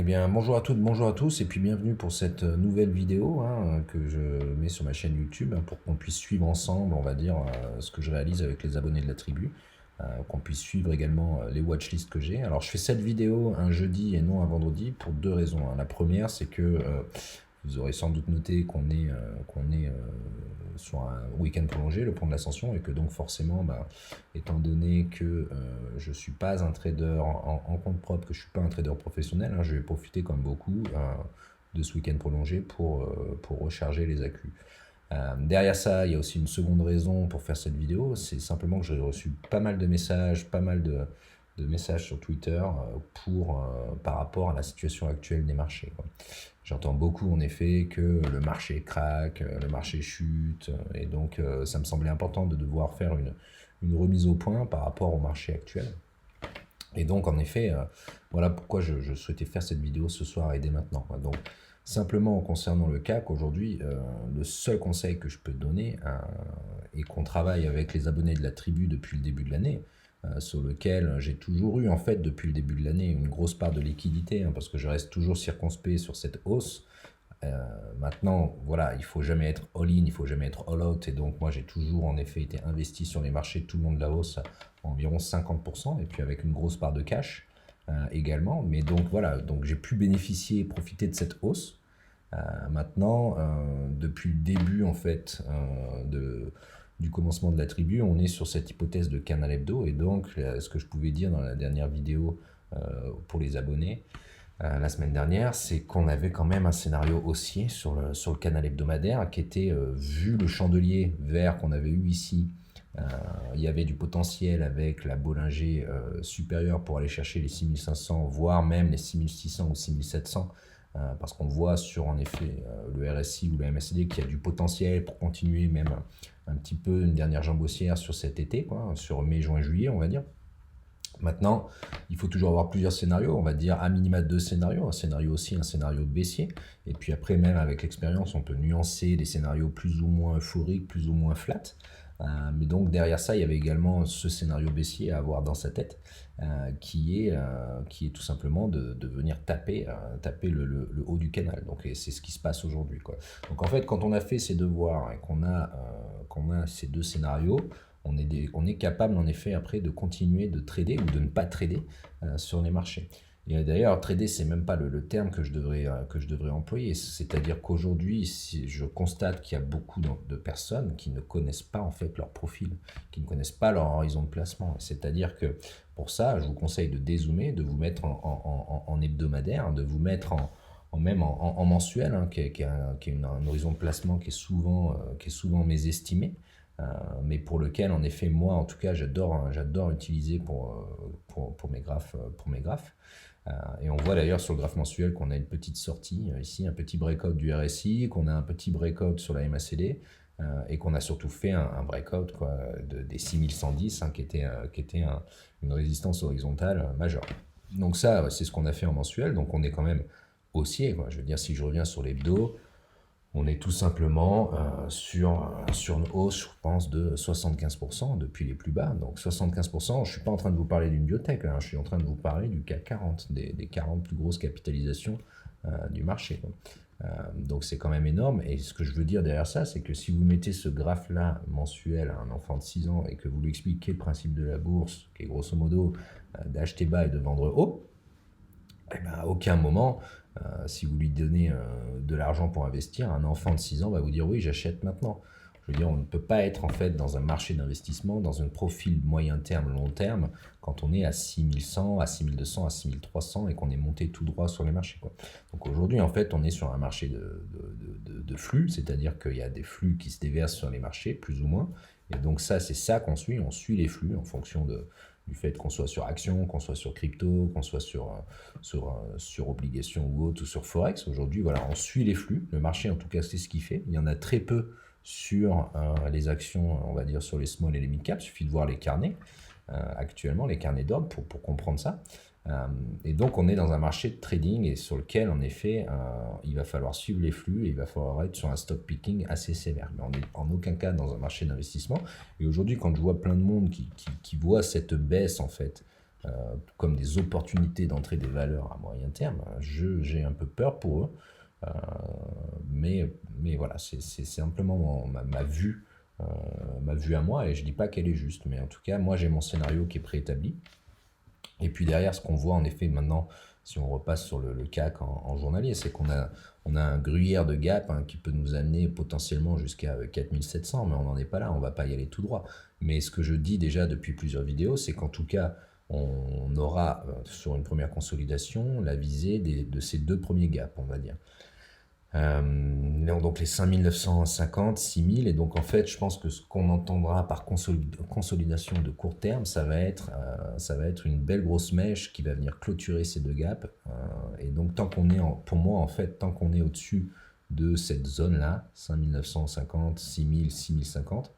Eh bien, bonjour à toutes, bonjour à tous, et puis bienvenue pour cette nouvelle vidéo que je mets sur ma chaîne YouTube pour qu'on puisse suivre ensemble, on va dire, ce que je réalise avec les abonnés de la tribu, qu'on puisse suivre également les watchlists que j'ai. Alors, je fais cette vidéo un jeudi et non un vendredi pour deux raisons, hein. La première, c'est que vous aurez sans doute noté qu'on est sur un week-end prolongé, le pont de l'Ascension, et que donc forcément, étant donné que je ne suis pas un trader en compte propre, que je ne suis pas un trader professionnel, je vais profiter comme beaucoup de ce week-end prolongé pour recharger les accus. Derrière ça, il y a aussi une seconde raison pour faire cette vidéo, c'est simplement que j'ai reçu pas mal de messages, pas mal de messages sur Twitter par rapport à la situation actuelle des marchés, quoi. J'entends beaucoup en effet que le marché craque, le marché chute, et donc ça me semblait important de devoir faire une remise au point par rapport au marché actuel. Et donc en effet, voilà pourquoi je souhaitais faire cette vidéo ce soir et dès maintenant. Donc simplement concernant le CAC aujourd'hui, le seul conseil que je peux te donner, et qu'on travaille avec les abonnés de la tribu depuis le début de l'année, sur lequel j'ai toujours eu en fait depuis le début de l'année une grosse part de liquidité, parce que je reste toujours circonspect sur cette hausse. Maintenant, voilà, il faut jamais être all-in, il faut jamais être all-out, et donc moi j'ai toujours en effet été investi sur les marchés tout le long de la hausse à environ 50%, et puis avec une grosse part de cash également. Mais donc voilà, donc j'ai pu bénéficier et profiter de cette hausse. Maintenant, depuis le début en fait du commencement de la tribu, on est sur cette hypothèse de canal hebdo, et donc ce que je pouvais dire dans la dernière vidéo pour les abonnés la semaine dernière, c'est qu'on avait quand même un scénario haussier sur le canal hebdomadaire qui était, vu le chandelier vert qu'on avait eu ici, il y avait du potentiel avec la Bollinger supérieure pour aller chercher les 6500, voire même les 6600 ou 6700, parce qu'on voit sur en effet le RSI ou le MACD qu'il y a du potentiel pour continuer même un petit peu une dernière jambe haussière sur cet été, quoi, sur mai, juin, juillet, on va dire. Maintenant, il faut toujours avoir plusieurs scénarios, on va dire à minima deux scénarios, un scénario haussier, un scénario baissier, et puis après même avec l'expérience on peut nuancer des scénarios plus ou moins euphoriques, plus ou moins flat. Mais donc derrière ça il y avait également ce scénario baissier à avoir dans sa tête, qui est tout simplement de venir taper le haut du canal. Donc c'est ce qui se passe aujourd'hui, quoi. Donc en fait quand on a fait ces devoirs et qu'on a ces deux scénarios, on est capable en effet après de continuer de trader ou de ne pas trader sur les marchés. Et d'ailleurs, trader, c'est même pas le terme que je devrais employer. C'est-à-dire qu'aujourd'hui, si je constate qu'il y a beaucoup de personnes qui ne connaissent pas en fait leur profil, qui ne connaissent pas leur horizon de placement. C'est-à-dire que pour ça, je vous conseille de dézoomer, de vous mettre en hebdomadaire, de vous mettre même en mensuel, qui est un horizon de placement qui est souvent mésestimé. Mais pour lequel, en effet, moi, en tout cas, j'adore utiliser pour mes graphes. Et on voit d'ailleurs sur le graphe mensuel qu'on a une petite sortie, ici, un petit breakout du RSI, qu'on a un petit breakout sur la MACD, et qu'on a surtout fait un breakout, quoi, des 6110, qui était une résistance horizontale majeure. Donc ça, c'est ce qu'on a fait en mensuel, donc on est quand même haussier, quoi. Je veux dire, si je reviens sur l'hebdo, on est tout simplement sur une hausse, je pense, de 75% depuis les plus bas. Donc 75%, je ne suis pas en train de vous parler d'une biotech, je suis en train de vous parler du CAC 40, des 40 plus grosses capitalisations du marché, quoi. Donc c'est quand même énorme. Et ce que je veux dire derrière ça, c'est que si vous mettez ce graphe-là mensuel à un enfant de 6 ans et que vous lui expliquez le principe de la bourse, qui est grosso modo d'acheter bas et de vendre haut, eh ben, à aucun moment, si vous lui donnez de l'argent pour investir, un enfant de 6 ans va vous dire oui, j'achète maintenant. Je veux dire, on ne peut pas être en fait dans un marché d'investissement, dans un profil moyen terme, long terme, quand on est à 6100, à 6200, à 6300 et qu'on est monté tout droit sur les marchés, quoi. Donc aujourd'hui, en fait, on est sur un marché de flux, c'est-à-dire qu'il y a des flux qui se déversent sur les marchés, plus ou moins. Et donc ça, c'est ça qu'on suit. On suit les flux en fonction du fait qu'on soit sur action, qu'on soit sur crypto, qu'on soit sur obligations ou autre, ou sur Forex. Aujourd'hui, voilà, on suit les flux. Le marché, en tout cas, c'est ce qu'il fait. Il y en a très peu sur les actions, on va dire, sur les small et les mid caps. Il suffit de voir les carnets, actuellement, les carnets d'ordre pour comprendre ça. Et donc, on est dans un marché de trading et sur lequel, en effet, il va falloir suivre les flux et il va falloir être sur un stock picking assez sévère. Mais on n'est en aucun cas dans un marché d'investissement. Et aujourd'hui, quand je vois plein de monde qui voit cette baisse, en fait, comme des opportunités d'entrée des valeurs à moyen terme, j'ai un peu peur pour eux. Euh, mais voilà, c'est simplement ma vue à moi, et je dis pas qu'elle est juste, mais en tout cas, moi j'ai mon scénario qui est préétabli. Et puis derrière, ce qu'on voit en effet maintenant, si on repasse sur le CAC en journalier, c'est on a un gruyère de gap, hein, qui peut nous amener potentiellement jusqu'à 4700, mais on n'en est pas là, on va pas y aller tout droit. Mais ce que je dis déjà depuis plusieurs vidéos, c'est qu'en tout cas, on aura sur une première consolidation la visée de ces deux premiers gaps, on va dire. Donc les 5950, 6000, et donc en fait je pense que ce qu'on entendra par consolidation de court terme, ça va être une belle grosse mèche qui va venir clôturer ces deux gaps. Et donc pour moi en fait, tant qu'on est au-dessus de cette zone-là, 5950, 6000, 6050,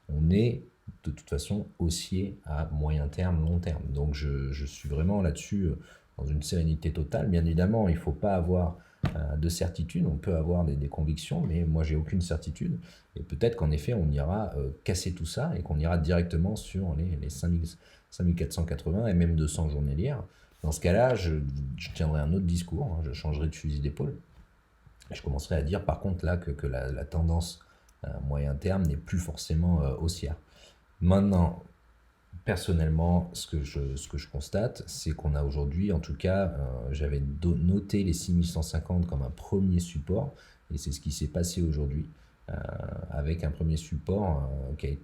on est de toute façon haussier à moyen terme, long terme. Donc je suis vraiment là-dessus dans une sérénité totale. Bien évidemment, il ne faut pas avoir de certitude, on peut avoir des convictions, mais moi j'ai aucune certitude, et peut-être qu'en effet on ira casser tout ça et qu'on ira directement sur les 5480 et même 200 journalières. Dans ce cas-là, je tiendrai un autre discours, hein, je changerai de fusil d'épaule, et je commencerai à dire par contre là que la tendance moyen terme n'est plus forcément haussière. Maintenant, personnellement, ce que je constate, c'est qu'on a aujourd'hui, en tout cas, j'avais noté les 6150 comme un premier support, et c'est ce qui s'est passé aujourd'hui, avec un premier support qui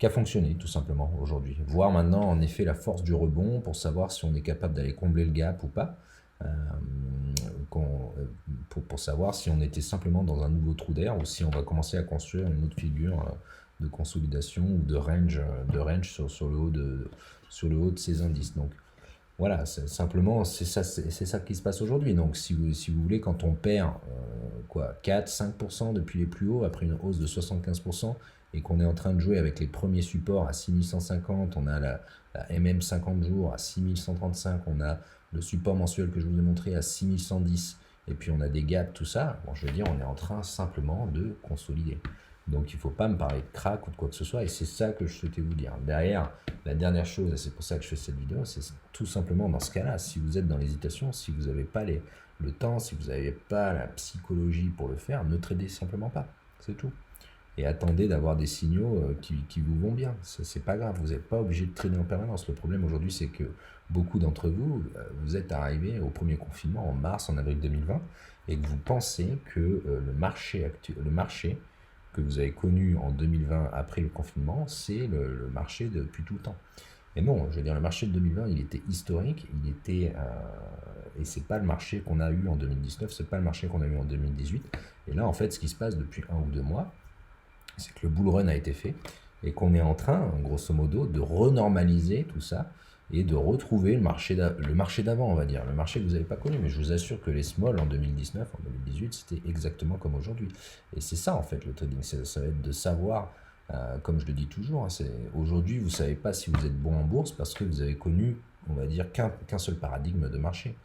a fonctionné tout simplement aujourd'hui. Voir maintenant, en effet, la force du rebond pour savoir si on est capable d'aller combler le gap ou pas. Pour savoir si on était simplement dans un nouveau trou d'air ou si on va commencer à construire une autre figure de consolidation ou de range sur le haut de ces indices. Donc voilà, simplement c'est ça qui se passe aujourd'hui. Donc si vous voulez, quand on perd 4-5% depuis les plus hauts après une hausse de 75%, et qu'on est en train de jouer avec les premiers supports à 6150, on a la MM 50 jours à 6135, on a le support mensuel que je vous ai montré à 6110, et puis on a des gaps, tout ça, bon, je veux dire, on est en train simplement de consolider. Donc il ne faut pas me parler de crack ou de quoi que ce soit, et c'est ça que je souhaitais vous dire. Derrière, la dernière chose, et c'est pour ça que je fais cette vidéo, c'est tout simplement dans ce cas-là, si vous êtes dans l'hésitation, si vous n'avez pas le temps, si vous n'avez pas la psychologie pour le faire, ne tradez simplement pas, c'est tout. Et attendez d'avoir des signaux qui vous vont bien. C'est pas grave, vous n'êtes pas obligé de trader en permanence. Le problème aujourd'hui, c'est que beaucoup d'entre vous, vous êtes arrivés au premier confinement en mars, en avril 2020, et que vous pensez que le marché que vous avez connu en 2020 après le confinement, c'est le marché depuis tout le temps. Mais non, je veux dire, le marché de 2020, il était historique, et c'est pas le marché qu'on a eu en 2019, c'est pas le marché qu'on a eu en 2018. Et là, en fait, ce qui se passe depuis 1 ou 2 mois, c'est que le bull run a été fait et qu'on est en train, grosso modo, de renormaliser tout ça et de retrouver le marché d'avant, on va dire, le marché que vous n'avez pas connu. Mais je vous assure que les small en 2019, en 2018, c'était exactement comme aujourd'hui. Et c'est ça, en fait, le trading. Ça va être de savoir, comme je le dis toujours, hein, aujourd'hui, vous ne savez pas si vous êtes bon en bourse parce que vous avez connu, on va dire, qu'un seul paradigme de marché.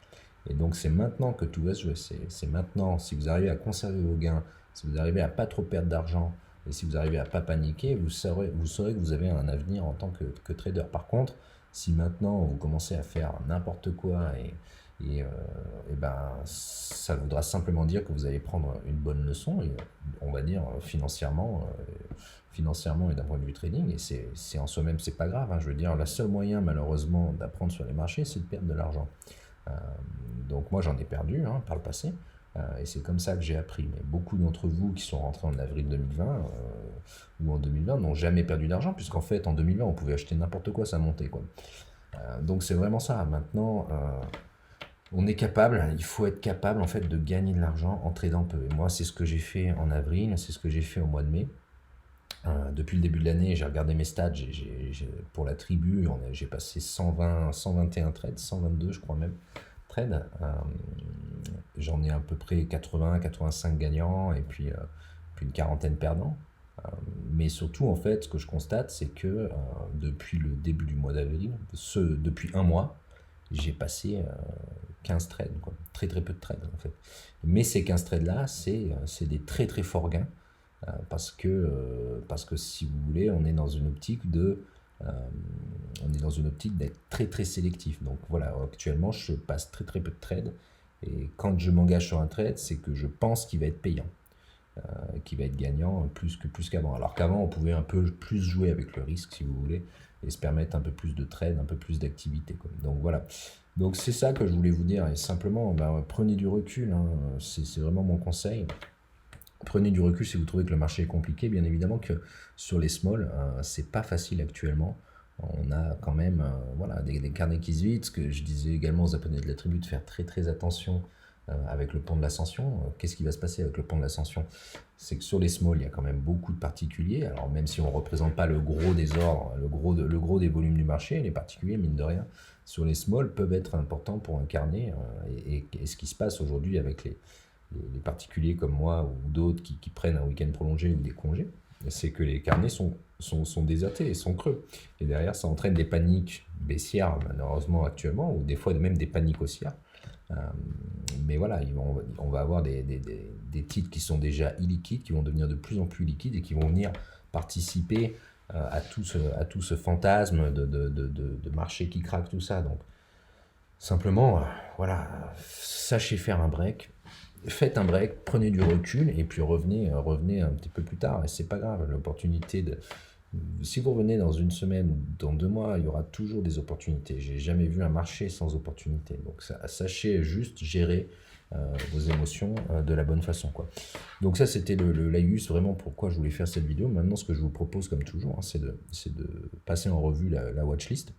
Et donc, c'est maintenant que tout va se jouer. C'est maintenant, si vous arrivez à conserver vos gains, si vous arrivez à pas trop perdre d'argent, et si vous arrivez à ne pas paniquer, vous saurez que vous avez un avenir en tant que trader. Par contre, si maintenant vous commencez à faire n'importe quoi, et ben, ça voudra simplement dire que vous allez prendre une bonne leçon, et, on va dire financièrement et d'un point de vue trading, et c'est en soi-même, c'est pas grave, hein. Je veux dire, le seul moyen malheureusement d'apprendre sur les marchés, c'est de perdre de l'argent. Donc moi j'en ai perdu, hein, par le passé. Et c'est comme ça que j'ai appris. Mais beaucoup d'entre vous qui sont rentrés en avril 2020 ou en 2020 n'ont jamais perdu d'argent, puisqu'en fait en 2020 on pouvait acheter n'importe quoi, ça montait, quoi. Donc c'est vraiment ça. Maintenant, on est capable, il faut être capable en fait de gagner de l'argent en tradant peu. Et moi c'est ce que j'ai fait en avril, c'est ce que j'ai fait au mois de mai. Depuis le début de l'année, j'ai regardé mes stats, pour la tribu, j'ai passé 121 trades, 122 je crois même. J'en ai à peu près 80-85 gagnants et puis une quarantaine perdants. Mais surtout, en fait, ce que je constate, c'est que depuis le début du mois d'avril, depuis 1 mois, j'ai passé 15 trades, quoi. Très très peu de trades en fait. Mais ces 15 trades-là, c'est des très très forts gains, parce que si vous voulez, on est dans une optique on est dans une optique d'être très très sélectif. Donc voilà, actuellement je passe très très peu de trades, et quand je m'engage sur un trade, c'est que je pense qu'il va être payant, qui va être gagnant plus qu'avant. Alors qu'avant, on pouvait un peu plus jouer avec le risque, si vous voulez, et se permettre un peu plus de trade, un peu plus d'activité, quoi. Donc voilà. Donc c'est ça que je voulais vous dire, et simplement, prenez du recul, hein, c'est vraiment mon conseil. Prenez du recul si vous trouvez que le marché est compliqué. Bien évidemment que sur les small, c'est pas facile actuellement. On a quand même voilà, des carnets qui se vident. Ce que je disais également aux abonnés de la tribu, de faire très très attention avec le pont de l'ascension. Qu'est-ce qui va se passer avec le pont de l'ascension? C'est que sur les small, il y a quand même beaucoup de particuliers. Alors même si on ne représente pas le gros des ordres, le gros des volumes du marché, les particuliers, mine de rien, sur les small peuvent être importants pour un carnet. Et ce qui se passe aujourd'hui avec les particuliers comme moi ou d'autres qui prennent un week-end prolongé ou des congés, c'est que les carnets sont désertés et sont creux. Et derrière, ça entraîne des paniques baissières, malheureusement actuellement, ou des fois même des paniques haussières. Mais voilà, on va avoir des titres qui sont déjà illiquides, qui vont devenir de plus en plus liquides et qui vont venir participer à tout ce fantasme de marché qui craque, tout ça. Donc, simplement, voilà, sachez faire un break. Faites un break, prenez du recul et puis revenez un petit peu plus tard. Et c'est pas grave, l'opportunité de. Si vous revenez dans une semaine ou dans 2 mois, il y aura toujours des opportunités. J'ai jamais vu un marché sans opportunité. Donc sachez juste gérer vos émotions de la bonne façon, quoi. Donc ça, c'était le laïus, vraiment pourquoi je voulais faire cette vidéo. Maintenant, ce que je vous propose comme toujours, hein, c'est de passer en revue la watchlist.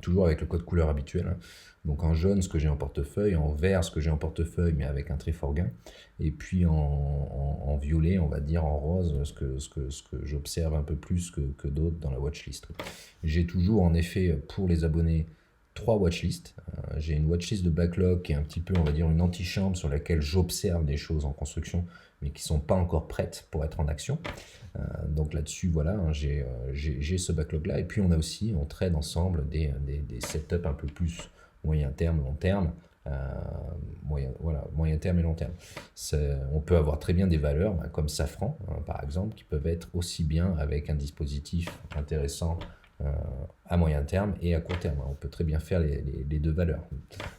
Toujours avec le code couleur habituel, hein. Donc en jaune, ce que j'ai en portefeuille, en vert, ce que j'ai en portefeuille, mais avec un très fort gain, et puis en violet, on va dire, en rose, ce que j'observe un peu plus que d'autres dans la watchlist. J'ai toujours, en effet, pour les abonnés, 3 watchlists. J'ai une watchlist de backlog qui est un petit peu, on va dire, une antichambre sur laquelle j'observe des choses en construction, mais qui ne sont pas encore prêtes pour être en action. Donc là-dessus, voilà, hein, j'ai ce backlog-là. Et puis on a aussi, on trade ensemble des setups un peu plus moyen terme, long terme. Moyen terme et long terme. On peut avoir très bien des valeurs comme Safran, hein, par exemple, qui peuvent être aussi bien avec un dispositif intéressant à moyen terme et à court terme. On peut très bien faire les deux valeurs.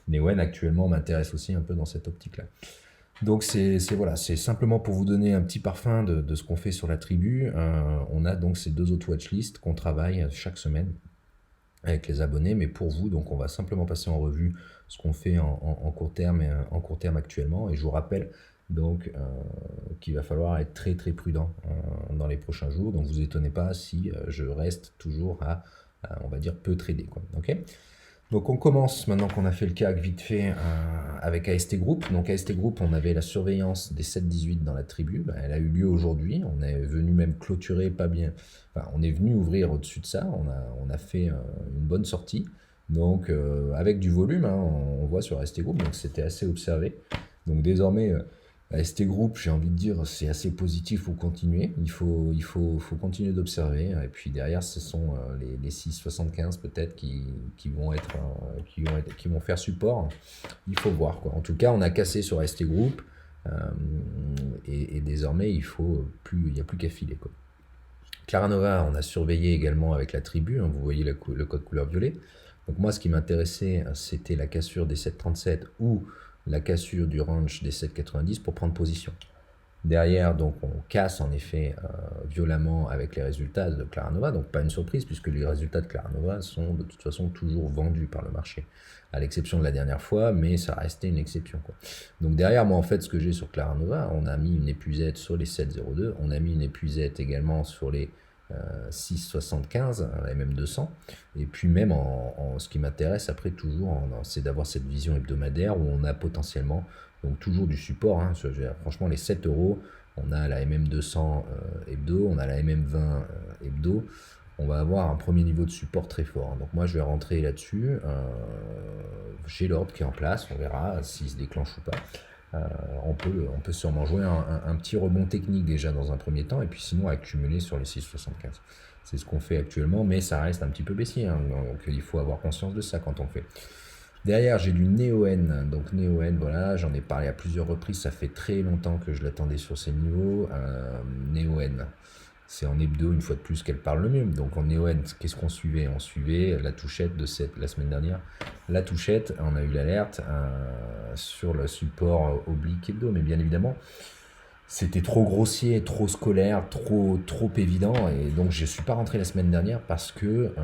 Neoen actuellement m'intéresse aussi un peu dans cette optique-là. Donc c'est simplement pour vous donner un petit parfum de ce qu'on fait sur la tribu. On a donc ces 2 autres watchlists qu'on travaille chaque semaine avec les abonnés, mais pour vous, donc on va simplement passer en revue ce qu'on fait en court terme et en court terme actuellement. Et je vous rappelle donc qu'il va falloir être très très prudent dans les prochains jours. Donc vous étonnez pas si je reste toujours à on va dire peu trader, quoi. Ok. Donc on commence, maintenant qu'on a fait le CAC vite fait, avec AST Group. Donc AST Group, on avait la surveillance des 7-18 dans la tribu. Elle a eu lieu aujourd'hui. On est venu même clôturer, pas bien. Enfin, on est venu ouvrir au-dessus de ça. On a fait une bonne sortie. Donc avec du volume, hein, on voit sur AST Group. Donc c'était assez observé. Donc désormais, AST Group, j'ai envie de dire, c'est assez positif pour continuer. Il faut continuer d'observer. Et puis derrière, ce sont les 6,75 peut-être qui vont faire support. Il faut voir, quoi. En tout cas, on a cassé sur AST Group. Et désormais, il n'y a plus qu'à filer, quoi. Claranova, on a surveillé également avec la tribu. Hein, vous voyez le code couleur violet. Donc moi, ce qui m'intéressait, c'était la cassure des 7,37 ou la cassure du range des 7,90 pour prendre position. Derrière, donc, on casse en effet violemment avec les résultats de Claranova, donc pas une surprise puisque les résultats de Claranova sont de toute façon toujours vendus par le marché, à l'exception de la dernière fois, mais ça restait une exception, quoi. Donc derrière, moi en fait, ce que j'ai sur Claranova, on a mis une épuisette sur les 7,02, on a mis une épuisette également sur les 6,75, la MM200, et puis même ce qui m'intéresse après toujours, c'est d'avoir cette vision hebdomadaire où on a potentiellement donc toujours du support, hein. Franchement les 7 euros, on a la MM200 hebdo, on a la MM20 hebdo, on va avoir un premier niveau de support très fort, hein. Donc moi je vais rentrer là-dessus, j'ai l'ordre qui est en place, on verra s'il se déclenche ou pas. On peut sûrement jouer un petit rebond technique déjà dans un premier temps, et puis sinon accumuler sur les 6,75. C'est ce qu'on fait actuellement, mais ça reste un petit peu baissier, hein, donc il faut avoir conscience de ça quand on fait. Derrière, j'ai du Neoen. Donc Neoen, voilà, j'en ai parlé à plusieurs reprises, ça fait très longtemps que je l'attendais sur ces niveaux. Neoen. c'est en hebdo, une fois de plus, qu'elle parle le mieux. Donc en Neoen, qu'est-ce qu'on suivait? On suivait la touchette de la semaine dernière. La touchette, on a eu l'alerte sur le support oblique hebdo, mais bien évidemment, c'était trop grossier, trop scolaire, trop évident, et donc je ne suis pas rentré la semaine dernière parce que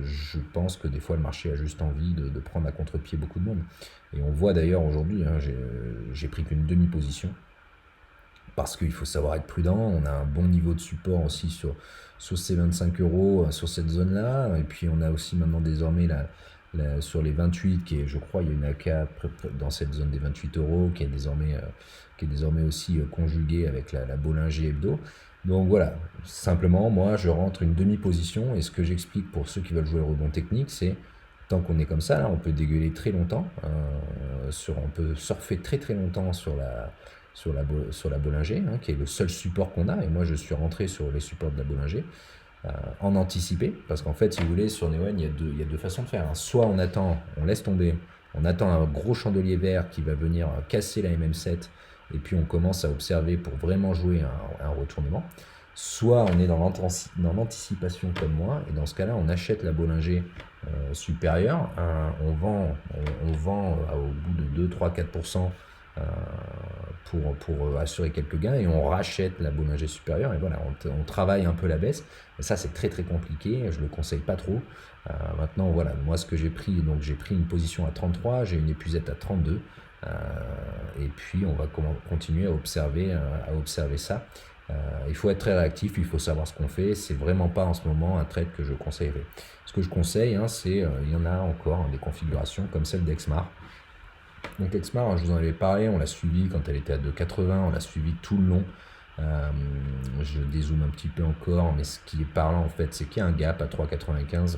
je pense que des fois le marché a juste envie de prendre à contre-pied beaucoup de monde. Et on voit d'ailleurs aujourd'hui, hein, j'ai pris qu'une demi-position parce qu'il faut savoir être prudent. On a un bon niveau de support aussi sur ces 25 euros, sur cette zone-là. Et puis on a aussi maintenant désormais sur les 28, qui est, je crois, il y a une AK dans cette zone des 28 euros, qui est désormais aussi conjuguée avec la Bollinger Hebdo. Donc voilà, simplement, moi, je rentre une demi-position. Et ce que j'explique pour ceux qui veulent jouer le rebond technique, c'est tant qu'on est comme ça, là, on peut dégueuler très longtemps, on peut surfer très très longtemps sur la Bollinger, hein, qui est le seul support qu'on a. Et moi, je suis rentré sur les supports de la Bollinger en anticipé, parce qu'en fait, si vous voulez, sur Neoen, il y a deux façons de faire, hein. Soit on attend, on laisse tomber, on attend un gros chandelier vert qui va venir casser la MM7, et puis on commence à observer pour vraiment jouer un retournement. Soit on est dans l'anticipation comme moi, et dans ce cas-là, on achète la Bollinger supérieure, on vend au bout de 2, 3, 4% pour assurer quelques gains, et on rachète la Bollinger supérieure, et voilà, on travaille un peu la baisse. Et ça, c'est très très compliqué, je le conseille pas trop. Maintenant, voilà, moi ce que j'ai pris, donc j'ai pris une position à 33, j'ai une épuisette à 32, et puis on va continuer à observer ça. Il faut être très réactif, il faut savoir ce qu'on fait. C'est vraiment pas en ce moment un trade que je conseillerais. Ce que je conseille, hein, il y en a encore, hein, des configurations comme celle d'Exmar. Donc Exmar, hein, je vous en avais parlé, on l'a suivi quand elle était à 2,80, on l'a suivi tout le long. Je dézoome un petit peu encore, mais ce qui est parlant en fait, c'est qu'il y a un gap à 3,95.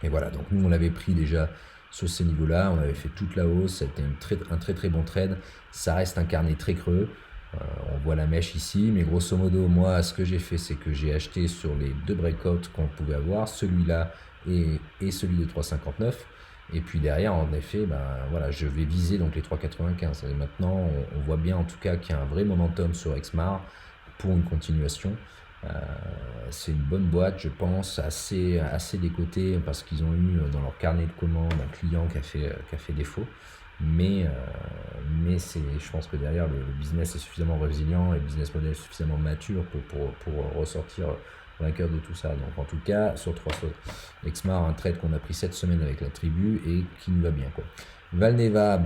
Et voilà, donc nous on l'avait pris déjà sur ces niveaux-là, on avait fait toute la hausse, c'était un très très bon trade. Ça reste un carnet très creux. On voit la mèche ici, mais grosso modo, moi, ce que j'ai fait, c'est que j'ai acheté sur les deux breakouts qu'on pouvait avoir, celui-là et celui de 3,59. Et puis derrière, en effet, voilà, je vais viser donc les 3,95. Et maintenant, on voit bien en tout cas qu'il y a un vrai momentum sur Exmar pour une continuation. C'est une bonne boîte, je pense, assez décotée parce qu'ils ont eu dans leur carnet de commandes un client qui a fait défaut. Mais je pense que derrière, le business est suffisamment résilient et le business model est suffisamment mature pour ressortir vainqueur de tout ça. Donc en tout cas, sur 3 sauts, Exmar, un trade qu'on a pris cette semaine avec la tribu et qui nous va bien, quoi. Valneva,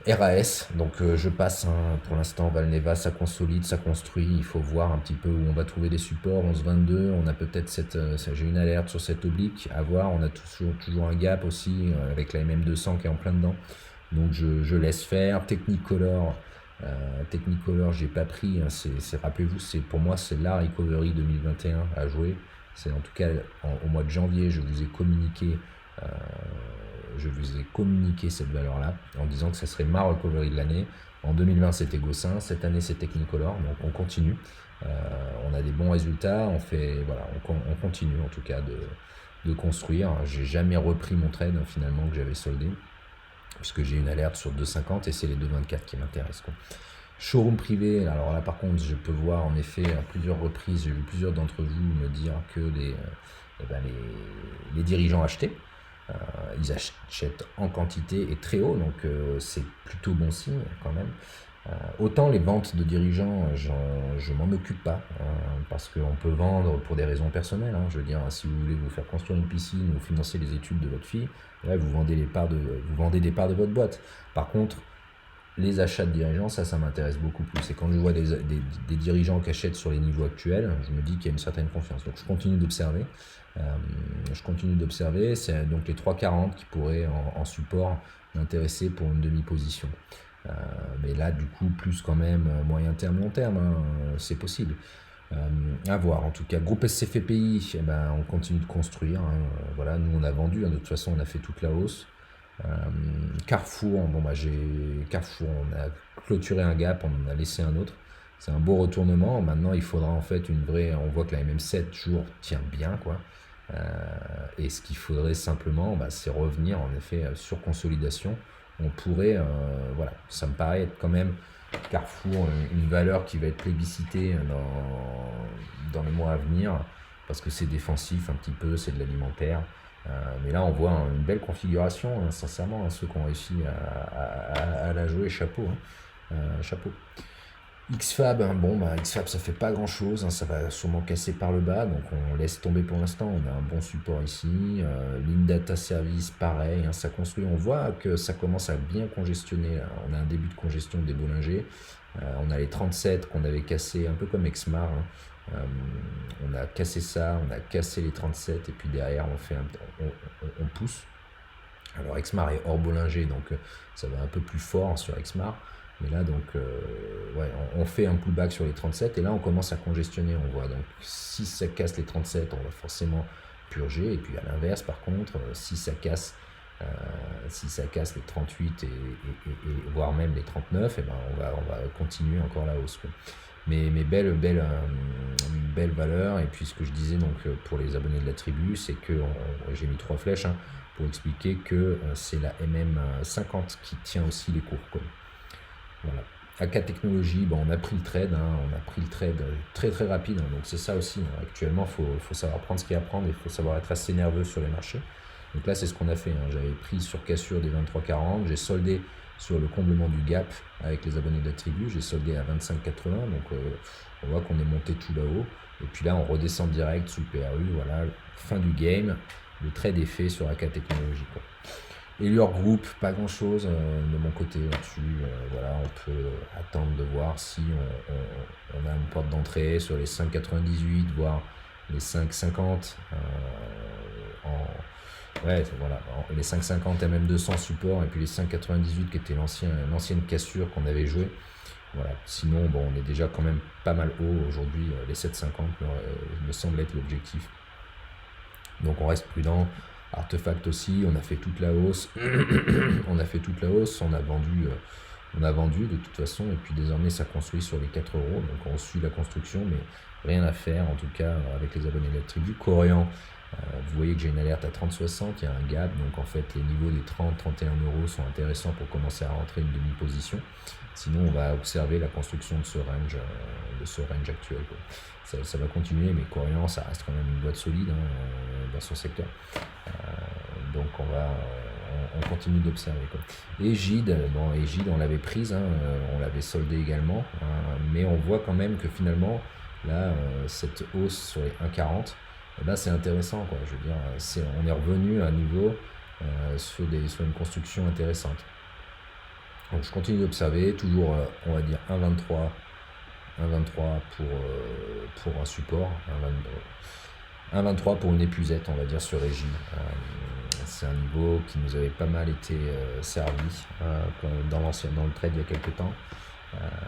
RAS, donc je passe, hein, pour l'instant. Valneva, ça consolide, ça construit, il faut voir un petit peu où on va trouver des supports. 11,22, on a peut-être j'ai une alerte sur cette oblique, à voir. On a toujours un gap aussi avec la MM200 qui est en plein dedans, donc je laisse faire. Technicolor, j'ai pas pris, hein, rappelez-vous, pour moi c'est la recovery 2021 à jouer. C'est en tout cas au mois de janvier, je vous ai communiqué cette valeur-là en disant que ça serait ma recovery de l'année. En 2020, c'était Gossin, cette année, c'est Technicolor, donc on continue. On a des bons résultats, on continue en tout cas de construire. J'ai jamais repris mon trade, hein, finalement, que j'avais soldé, puisque j'ai une alerte sur 2,50 et c'est les 2,24 qui m'intéressent, quoi. Showroom privé, alors là par contre, je peux voir en effet à plusieurs reprises, j'ai vu plusieurs d'entre vous me dire que les dirigeants achetaient. Ils achètent en quantité et très haut, donc c'est plutôt bon signe quand même. Autant les ventes de dirigeants, je m'en occupe pas, parce qu'on peut vendre pour des raisons personnelles, hein. Je veux dire, si vous voulez vous faire construire une piscine ou financer les études de votre fille, ouais, vous vendez des parts de votre boîte. Par contre, les achats de dirigeants, ça m'intéresse beaucoup plus. Et quand je vois des dirigeants qui achètent sur les niveaux actuels, je me dis qu'il y a une certaine confiance. Donc je continue d'observer. C'est donc les 3,40 qui pourraient en support m'intéresser pour une demi-position. Mais là, du coup, plus quand même moyen terme, long terme, hein, c'est possible. À voir. En tout cas, groupe SCFPI, on continue de construire, hein. Voilà, nous on a vendu, hein, de toute façon on a fait toute la hausse. Carrefour, Carrefour, on a clôturé un gap, on en a laissé un autre. C'est un beau retournement. Maintenant, il faudra en fait on voit que la MM7 jours tient bien, quoi. Et ce qu'il faudrait simplement, c'est revenir en effet sur consolidation. On pourrait, voilà, ça me paraît être quand même Carrefour, une valeur qui va être plébiscitée dans les mois à venir, parce que c'est défensif un petit peu, c'est de l'alimentaire. Mais là, on voit une belle configuration, hein, sincèrement, hein, ceux qui ont réussi à la jouer, chapeau. Hein. Chapeau. XFAB, hein, bon, bah, XFAB ça fait pas grand chose, hein, ça va sûrement casser par le bas, donc on laisse tomber pour l'instant. On a un bon support ici. Lean Data Service, pareil, hein, ça construit. On voit que ça commence à bien congestionner. Là. On a un début de congestion des Bollinger. On a les 37 qu'on avait cassés, un peu comme Exmar. Hein. On a cassé ça, on a cassé les 37, et puis derrière on pousse. Alors Exmar est hors Bollinger, donc ça va un peu plus fort sur Exmar. Mais là, donc, ouais, on fait un pullback sur les 37 et là, on commence à congestionner, on voit. Donc, si ça casse les 37, on va forcément purger. Et puis, à l'inverse, par contre, si ça casse les 38 et voire même les 39, et ben, on va continuer encore la hausse. Quoi. Mais belle valeur. Et puis, ce que je disais donc, pour les abonnés de la tribu, c'est que j'ai mis 3 flèches hein, pour expliquer que c'est la MM50 qui tient aussi les cours. Quoi. Voilà. AK Technologies, bon, on a pris le trade, hein, très très rapide, hein, donc c'est ça aussi. Hein. Actuellement, il faut savoir prendre ce qu'il y a à prendre et il faut savoir être assez nerveux sur les marchés. Donc là, c'est ce qu'on a fait. Hein. J'avais pris sur cassure des 23,40, j'ai soldé sur le comblement du gap avec les abonnés de la tribu, j'ai soldé à 25,80, donc on voit qu'on est monté tout là-haut. Et puis là, on redescend direct sous le PRU, voilà, fin du game, le trade est fait sur AK Technologies. Quoi. Et leur groupe, pas grand chose de mon côté là-dessus. Voilà, on peut attendre de voir si on a une porte d'entrée sur les 5,98, voire les 5,50. Ouais, voilà, les 5,50 MM200 support et puis les 5,98 qui était l'ancienne cassure qu'on avait joué. Voilà. Sinon, bon, on est déjà quand même pas mal haut aujourd'hui. Les 7,50 me semble être l'objectif. Donc on reste prudent. Artefact aussi, on a fait toute la hausse. On a vendu de toute façon, et puis désormais ça construit sur les 4 euros. Donc on suit la construction, mais rien à faire en tout cas avec les abonnés de la tribu. Corian, vous voyez que j'ai une alerte à 30,60, il y a un gap, donc en fait les niveaux des 30-31 euros sont intéressants pour commencer à rentrer une demi-position. Sinon on va observer la construction de ce range actuel. Quoi. Ça va continuer, mais Corian ça reste quand même une boîte solide hein, dans son secteur. Donc on continue d'observer. Et Gide, on l'avait prise, hein, on l'avait soldée également, mais on voit quand même que finalement là cette hausse sur les 1,40, là c'est intéressant quoi. Je veux dire, on est revenu à nouveau sur une construction intéressante. Donc je continue d'observer, toujours on va dire 1,23 pour un support, 1,23 pour une épuisette, on va dire, sur Régine. C'est un niveau qui nous avait pas mal été servi dans le trade il y a quelques temps.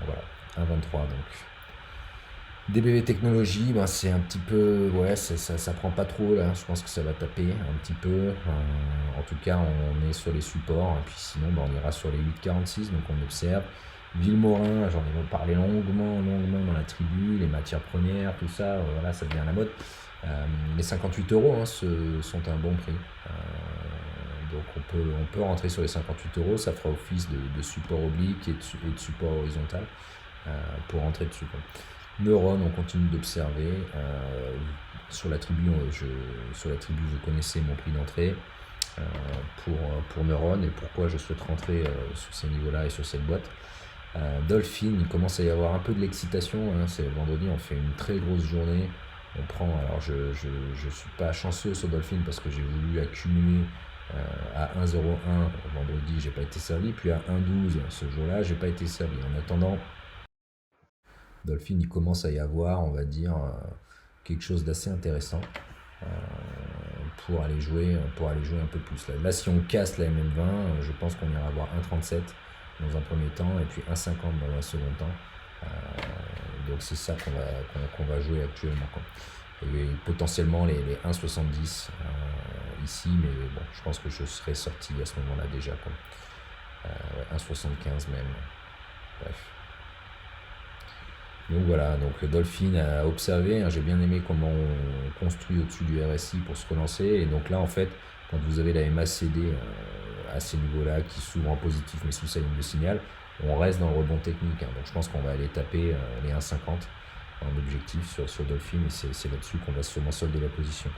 Voilà, 1,23 donc. DBV Technologies, ben c'est un petit peu, ouais, ça prend pas trop là, je pense que ça va taper un petit peu. En tout cas, on est sur les supports, et puis sinon, ben, on ira sur les 8,46, donc on observe. Villemorin, j'en ai parlé longuement dans la tribu, les matières premières, tout ça, voilà, ça devient la mode. Les 58 euros hein, sont un bon prix. Donc on peut rentrer sur les 58 euros, ça fera office de support oblique et de support horizontal pour rentrer dessus. Quoi. Neuron, on continue d'observer. Sur la tribu, vous connaissez mon prix d'entrée pour Neuron et pourquoi je souhaite rentrer sur ces niveaux-là et sur cette boîte. Dolphin, il commence à y avoir un peu de l'excitation. Hein, c'est vendredi, on fait une très grosse journée. On prend, alors je suis pas chanceux sur Dolphin parce que j'ai voulu accumuler à 1,01 vendredi, j'ai pas été servi, puis à 1,12 ce jour-là, j'ai pas été servi. En attendant, Dolphin, il commence à y avoir, on va dire, quelque chose d'assez intéressant pour aller jouer un peu plus. Là, si on casse la MM20, je pense qu'on ira avoir 1,37 dans un premier temps et puis 1,50 dans un second temps. Donc c'est ça qu'on va jouer actuellement. Quoi. Et potentiellement les 1,70 ici, mais bon, je pense que je serai sorti à ce moment-là déjà. 1,75 même. Bref. Donc voilà, donc Dolphin a observé, hein, j'ai bien aimé comment on construit au-dessus du RSI pour se relancer. Et donc là, en fait, quand vous avez la MACD à ces niveaux-là, qui s'ouvre en positif mais sous sa ligne de signal, on reste dans le rebond technique, hein. Donc je pense qu'on va aller taper les 1,50 en objectif sur Dolphin, et c'est là-dessus qu'on va sûrement solder la position.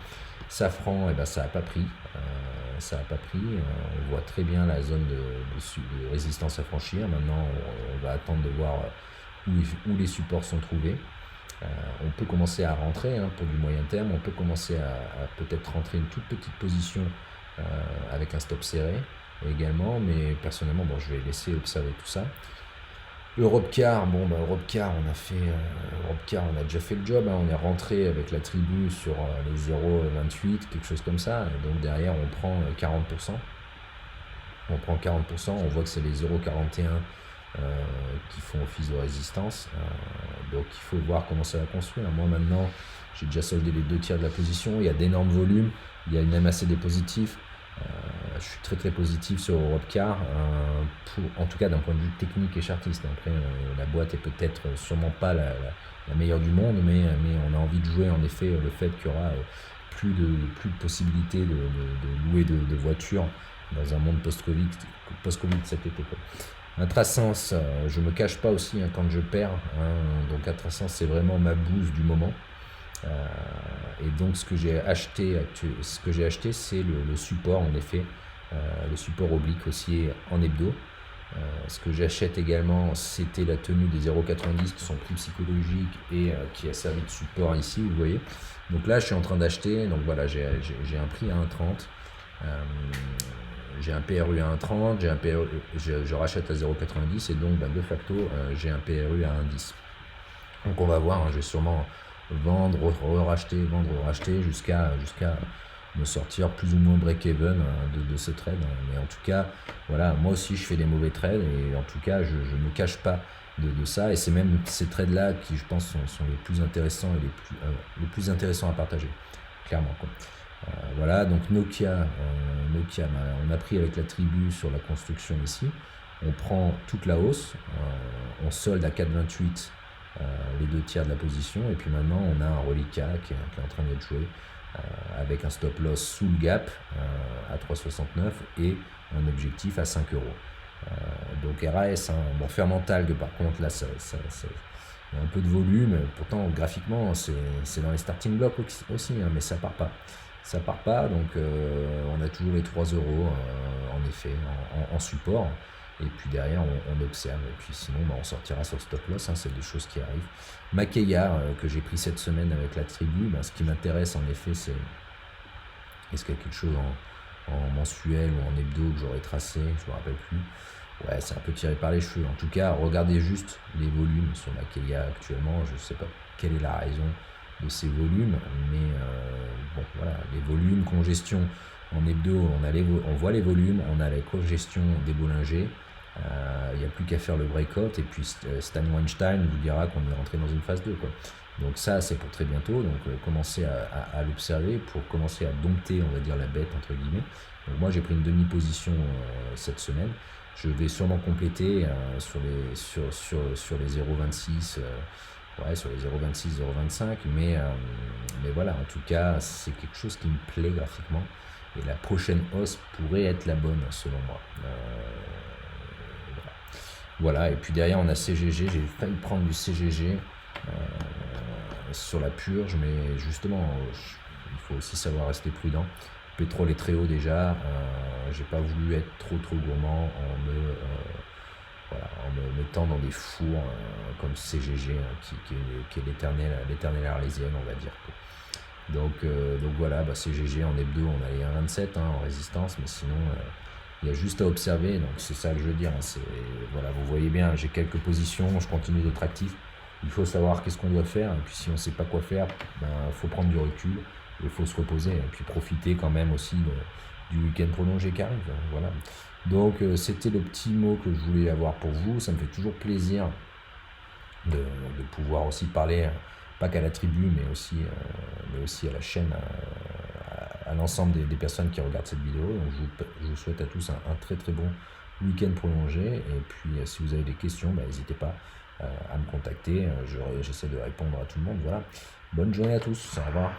Safran, eh ben, ça n'a pas pris. On voit très bien la zone de résistance à franchir. Maintenant, on va attendre de voir où les supports sont trouvés. On peut commencer à rentrer, hein, pour du moyen terme. On peut commencer à peut-être rentrer une toute petite position avec un stop serré également. Mais personnellement, bon, je vais laisser observer tout ça. Europcar, bon, bah, Europcar, on a déjà fait le job, hein. On est rentré avec la tribu sur les 0,28, quelque chose comme ça. Et donc derrière, on prend 40%. On voit que c'est les 0,41 qui font office de résistance. Donc il faut voir comment ça va construire. Moi maintenant, j'ai déjà soldé les 2 tiers de la position. Il y a d'énormes volumes, il y a une MACD positif. Je suis très positif sur Europcar, en tout cas d'un point de vue technique et chartiste. Après, la boîte est peut-être sûrement pas la meilleure du monde, mais on a envie de jouer en effet le fait qu'il y aura plus de possibilités de louer de voitures dans un monde post-Covid cet été, quoi. Intrasens, je me cache pas aussi, hein, quand je perds, hein. Donc Intrasens, c'est vraiment ma bouse du moment. Et donc ce que j'ai acheté, c'est le support, en effet, le support oblique haussier en hebdo. Ce que j'achète également, c'était la tenue des 0,90 qui sont plus psychologiques et qui a servi de support ici, vous voyez. Donc là, je suis en train d'acheter. Donc voilà, j'ai un prix à 1,30. J'ai un PRU à 1,30, je rachète à 0,90 et donc de facto, j'ai un PRU à 1,10. Donc on va voir, hein, je vais sûrement vendre, racheter jusqu'à me sortir plus ou moins break-even de ce trade. Mais en tout cas, voilà, moi aussi je fais des mauvais trades et en tout cas je ne me cache pas de ça, et c'est même ces trades-là qui, je pense, sont les plus intéressants et les plus intéressants à partager, clairement, quoi. Voilà, donc Nokia, on a pris avec la tribu sur la construction ici. On prend toute la hausse, on solde à 4,28 les 2 tiers de la position, et puis maintenant on a un reliquat qui est en train d'être joué avec un stop loss sous le gap à 3,69 et un objectif à 5 euros. Donc RAS, hein, bon, Fermental, par contre là il y a un peu de volume, pourtant graphiquement c'est dans les starting blocks aussi, hein, mais ça part pas, donc on a toujours les 3 euros en effet en support, et puis derrière on observe, et puis sinon on sortira sur stop loss, hein, c'est des choses qui arrivent. Makeya, que j'ai pris cette semaine avec la tribu, ce qui m'intéresse en effet, c'est est-ce qu'il y a quelque chose en mensuel ou en hebdo que j'aurais tracé, je me rappelle plus. Ouais, c'est un peu tiré par les cheveux. En tout cas, regardez juste les volumes sur Makeya actuellement. Je ne sais pas quelle est la raison de ces volumes, mais bon, voilà, les volumes, congestion en hebdo, on voit les volumes, on a la congestion des Bollinger. Il n'y a plus qu'à faire le breakout, et puis Stan Weinstein vous dira qu'on est rentré dans une phase 2, quoi. Donc ça, c'est pour très bientôt. Donc commencez à l'observer pour commencer à dompter, on va dire, la bête entre guillemets. Donc moi, j'ai pris une demi-position cette semaine. Je vais sûrement compléter sur les 0,26, sur les 0,26, 0,25, mais voilà, en tout cas, c'est quelque chose qui me plaît graphiquement, et la prochaine hausse pourrait être la bonne selon moi. Voilà, et puis derrière on a CGG, j'ai failli prendre du CGG sur la purge, mais justement, il faut aussi savoir rester prudent. Le pétrole est très haut déjà, j'ai pas voulu être trop gourmand en me mettant dans des fours comme CGG, qui est l'éternelle arlésienne, on va dire. Donc voilà, CGG en hebdo, on a les 1,27 en résistance, mais sinon il y a juste à observer. Donc c'est ça que je veux dire, hein, voilà, vous voyez bien, j'ai quelques positions, je continue d'être actif. Il faut savoir qu'est-ce qu'on doit faire, et puis si on ne sait pas quoi faire, faut prendre du recul, il faut se reposer, et puis profiter quand même aussi du week-end prolongé qui arrive. Voilà. Donc c'était le petit mot que je voulais avoir pour vous. Ça me fait toujours plaisir de pouvoir aussi parler, pas qu'à la tribu, mais aussi à la chaîne, à l'ensemble des personnes qui regardent cette vidéo. Donc je vous souhaite à tous un très bon week-end prolongé, et puis si vous avez des questions, n'hésitez pas à me contacter, j'essaie de répondre à tout le monde. Voilà. Bonne journée à tous, au revoir.